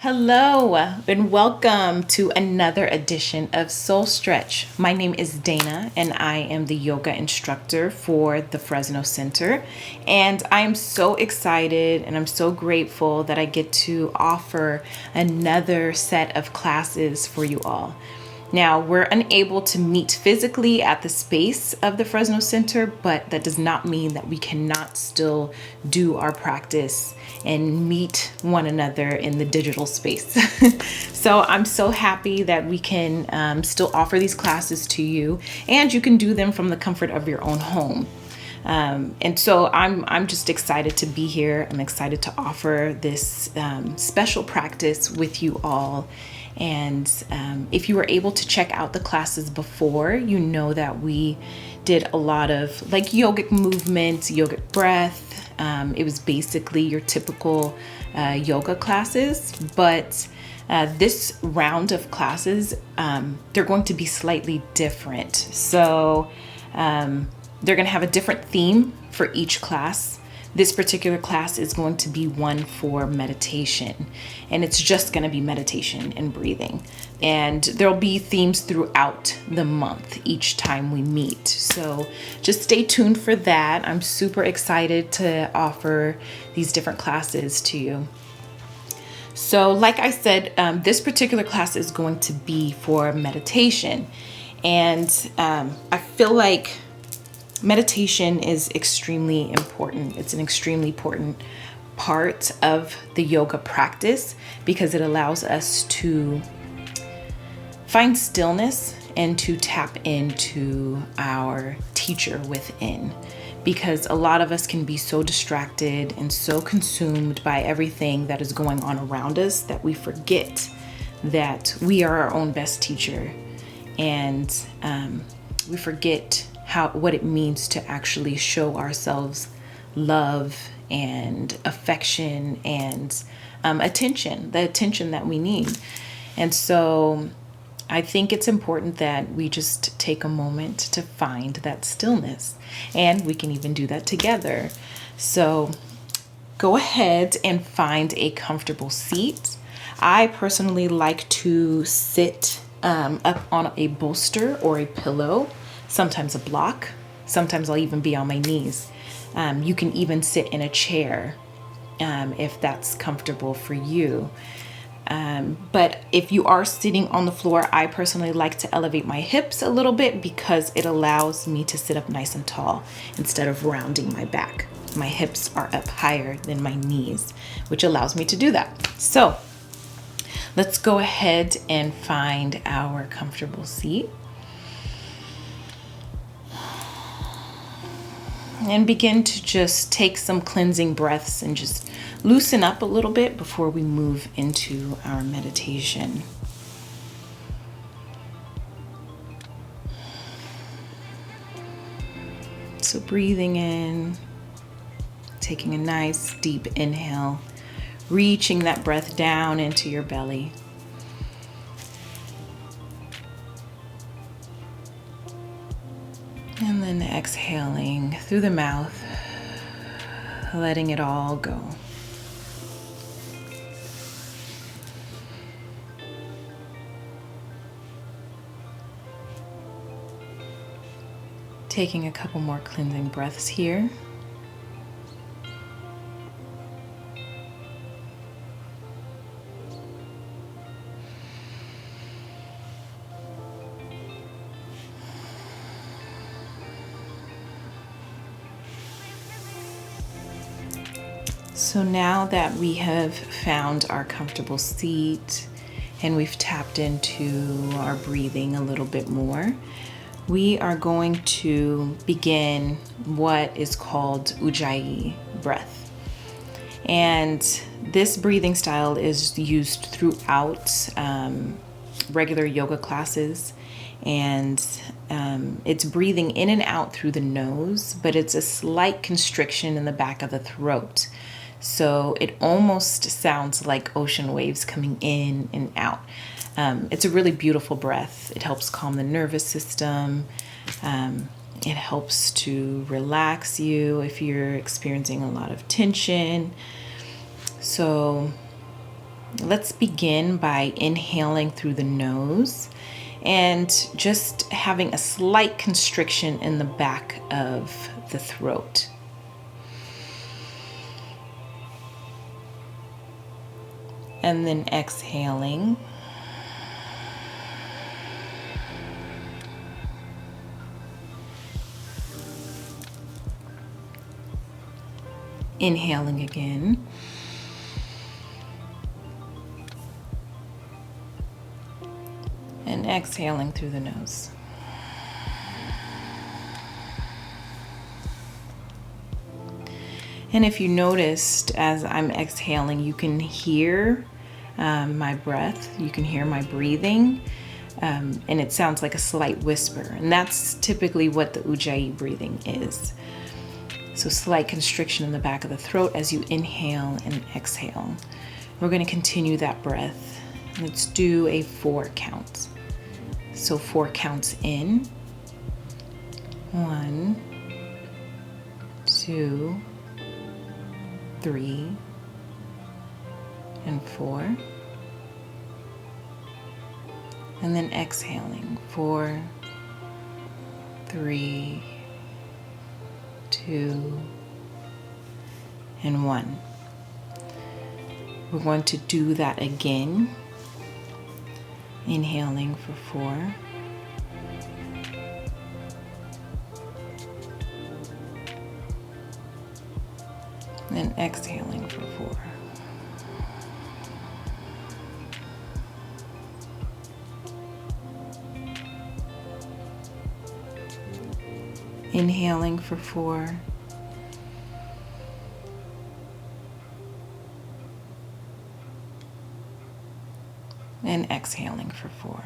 Hello and welcome to another edition of Soul Stretch. My name is Dana and I am the yoga instructor for the Fresno Center. And I am so excited and I'm so grateful that I get to offer another set of classes for you all. Now, we're unable to meet physically at the space of the Fresno Center, but that does not mean that we cannot still do our practice and meet one another in the digital space. So I'm so happy that we can still offer these classes to you, and you can do them from the comfort of your own home. And so I'm just excited to be here. I'm excited to offer this special practice with you all. And if you were able to check out the classes before, you know that we did a lot of like yogic movements, yogic breath. It was basically your typical yoga classes, but this round of classes, they're going to be slightly different. So they're going to have a different theme for each class. This particular class is going to be one for meditation, and it's just going to be meditation and breathing. And there'll be themes throughout the month each time we meet. So just stay tuned for that. I'm super excited to offer these different classes to you. So like I said, this particular class is going to be for meditation. And I feel like meditation is extremely important. It's an extremely important part of the yoga practice because it allows us to find stillness and to tap into our teacher within. Because a lot of us can be so distracted and so consumed by everything that is going on around us that we forget that we are our own best teacher. And we forget what it means to actually show ourselves love and affection and attention, the attention that we need. And so I think it's important that we just take a moment to find that stillness, and we can even do that together. So go ahead and find a comfortable seat. I personally like to sit up on a bolster or a pillow, sometimes a block. Sometimes I'll even be on my knees. You can even sit in a chair if that's comfortable for you. But if you are sitting on the floor, I personally like to elevate my hips a little bit because it allows me to sit up nice and tall instead of rounding my back. My hips are up higher than my knees, which allows me to do that. So let's go ahead and find our comfortable seat. And begin to just take some cleansing breaths and just loosen up a little bit before we move into our meditation. So breathing in, taking a nice deep inhale, reaching that breath down into your belly. And then exhaling through the mouth, letting it all go. Taking a couple more cleansing breaths here. So now that we have found our comfortable seat and we've tapped into our breathing a little bit more, we are going to begin what is called Ujjayi breath. And this breathing style is used throughout regular yoga classes. And it's breathing in and out through the nose, but it's a slight constriction in the back of the throat. So it almost sounds like ocean waves coming in and out. It's a really beautiful breath. It helps calm the nervous system. It helps to relax you if you're experiencing a lot of tension. So Let's begin by inhaling through the nose and just having a slight constriction in the back of the throat. And then exhaling. Inhaling again. And exhaling through the nose. And if you noticed, as I'm exhaling, you can hear my breath, you can hear my breathing, and it sounds like a slight whisper. And that's typically what the Ujjayi breathing is. So slight constriction in the back of the throat as you inhale and exhale. We're going to continue that breath. Let's do a 4 count. So 4 counts in. 1, 2, 3, and 4. And then exhaling. 4, 3, 2, and 1. We're going to do that again. Inhaling for 4. And exhaling for 4. Inhaling for 4. And exhaling for 4.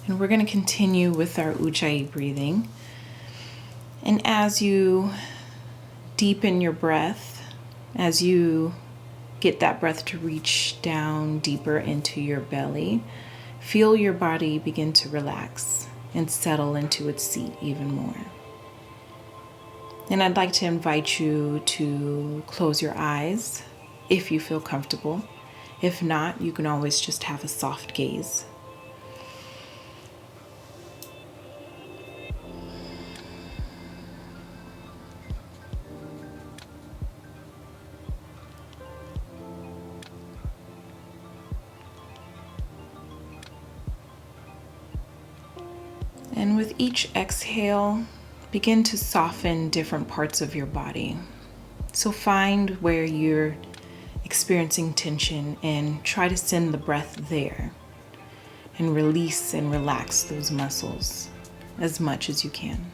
And we're going to continue with our Ujjayi breathing. And as you deepen your breath, as you get that breath to reach down deeper into your belly, feel your body begin to relax and settle into its seat even more. And I'd like to invite you to close your eyes if you feel comfortable. If not, you can always just have a soft gaze. And with each exhale, begin to soften different parts of your body. So find where you're experiencing tension and try to send the breath there and release and relax those muscles as much as you can.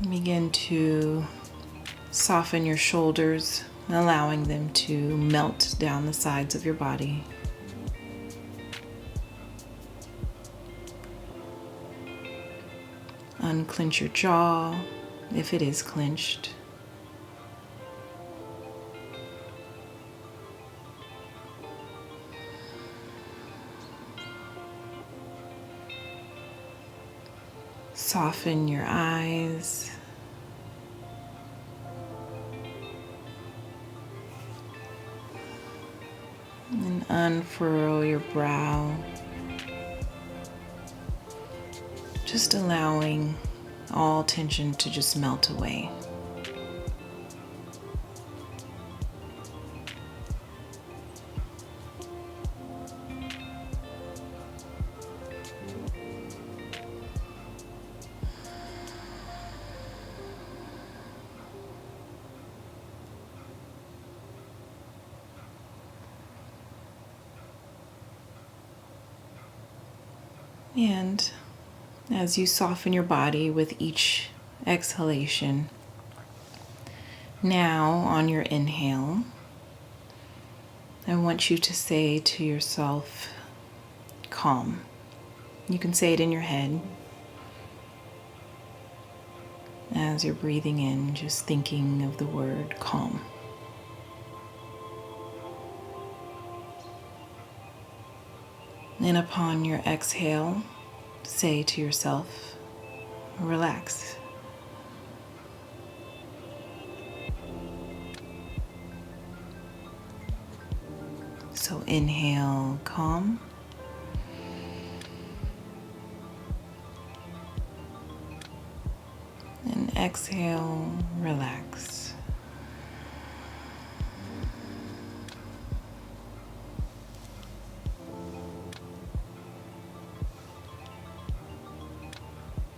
Begin to soften your shoulders, allowing them to melt down the sides of your body. Unclench your jaw if it is clenched. Soften your eyes. And unfurl your brow. Just allowing all tension to just melt away. And as you soften your body with each exhalation, now on your inhale, I want you to say to yourself, calm. You can say it in your head as you're breathing in, just thinking of the word calm. And upon your exhale, say to yourself, relax. So inhale, calm. And exhale, relax.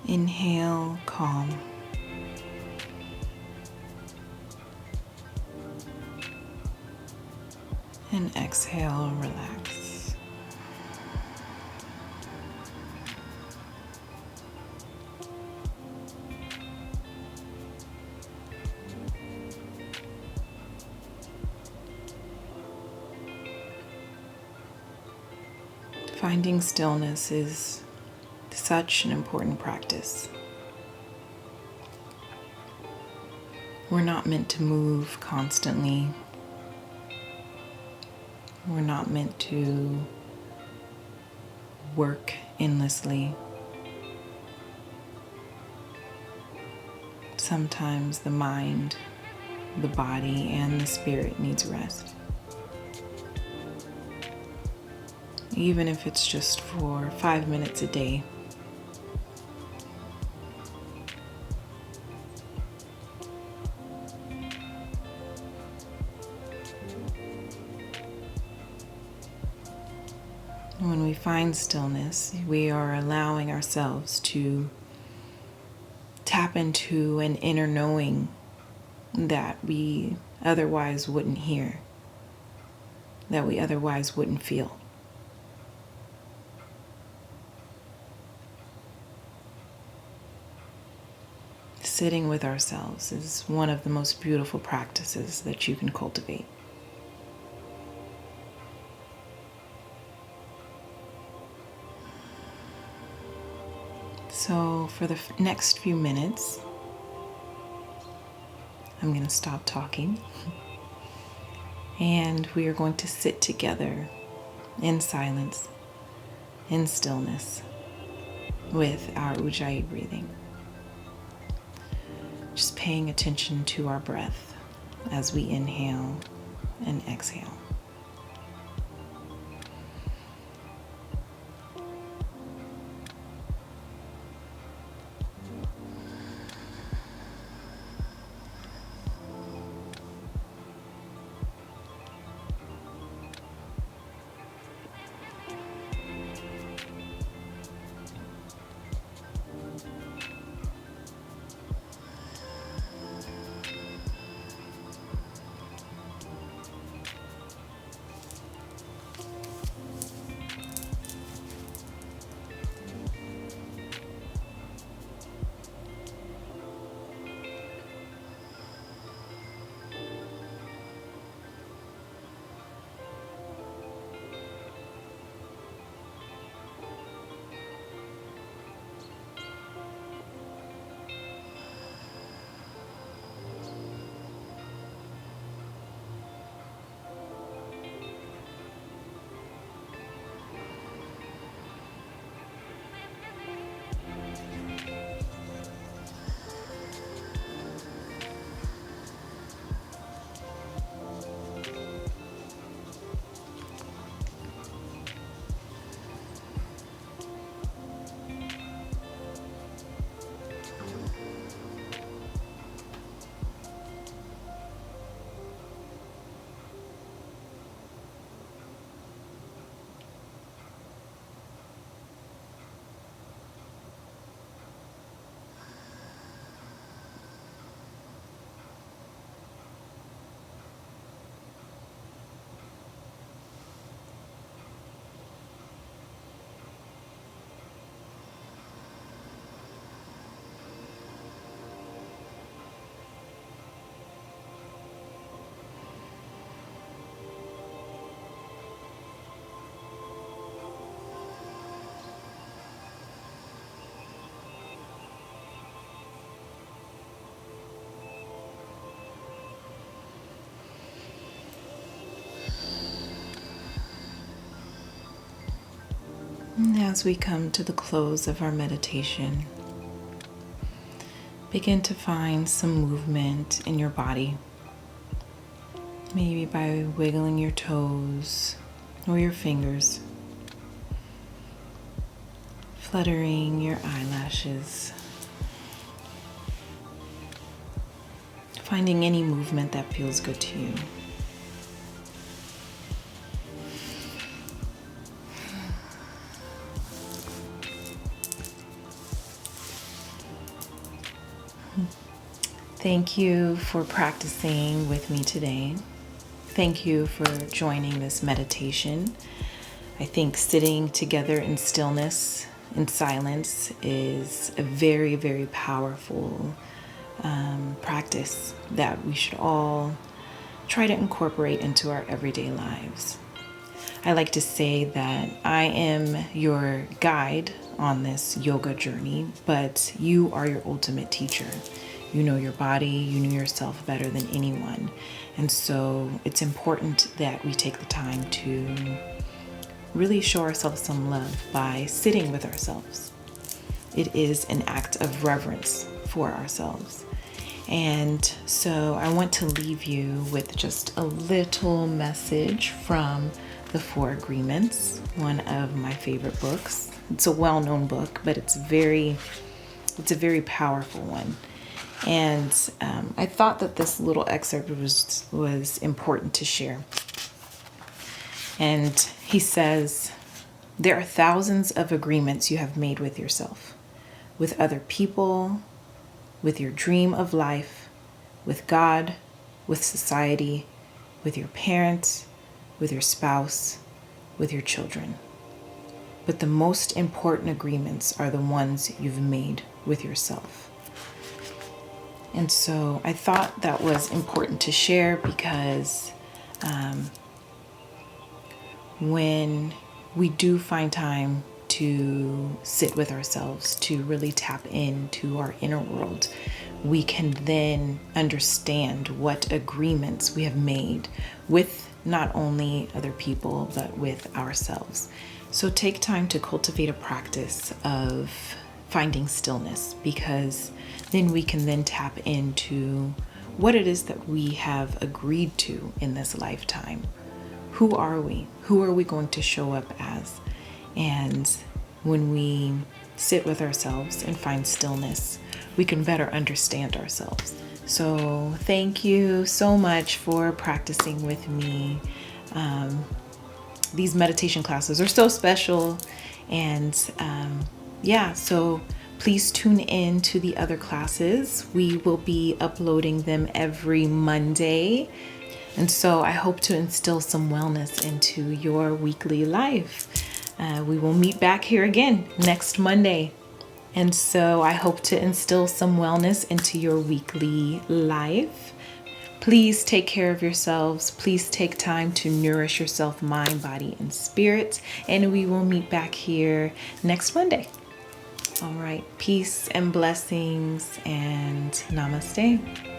Inhale, calm. And exhale, relax. Finding stillness is such an important practice. We're not meant to move constantly. We're not meant to work endlessly. Sometimes the mind, the body, and the spirit needs rest. Even if it's just for 5 minutes a day. When we find stillness, we are allowing ourselves to tap into an inner knowing that we otherwise wouldn't hear, that we otherwise wouldn't feel. Sitting with ourselves is one of the most beautiful practices that you can cultivate. So for the next few minutes, I'm going to stop talking and we are going to sit together in silence, in stillness, with our Ujjayi breathing. Just paying attention to our breath as we inhale and exhale. And as we come to the close of our meditation, begin to find some movement in your body. Maybe by wiggling your toes or your fingers, fluttering your eyelashes, finding any movement that feels good to you. Thank you for practicing with me today. Thank you for joining this meditation. I think sitting together in stillness, in silence, is a very, very powerful practice that we should all try to incorporate into our everyday lives. I like to say that I am your guide on this yoga journey, but you are your ultimate teacher. You know your body, you know yourself better than anyone. And so it's important that we take the time to really show ourselves some love by sitting with ourselves. It is an act of reverence for ourselves. And so I want to leave you with just a little message from The Four Agreements, one of my favorite books. It's a well-known book, but it's a very powerful one. And I thought that this little excerpt was important to share. And he says, there are thousands of agreements you have made with yourself, with other people, with your dream of life, with God, with society, with your parents, with your spouse, with your children. But the most important agreements are the ones you've made with yourself. And so I thought that was important to share because when we do find time to sit with ourselves, to really tap into our inner world, we can then understand what agreements we have made with not only other people, but with ourselves. So take time to cultivate a practice of finding stillness, because then we can then tap into what it is that we have agreed to in this lifetime. Who are we? Who are we going to show up as? And when we sit with ourselves and find stillness, we can better understand ourselves. So thank you so much for practicing with me. These meditation classes are so special. And so please tune in to the other classes. We will be uploading them every Monday. And so I hope to instill some wellness into your weekly life. We will meet back here again next Monday. And so I hope to instill some wellness into your weekly life. Please take care of yourselves. Please take time to nourish yourself, mind, body, and spirit. And we will meet back here next Monday. All right. Peace and blessings and namaste.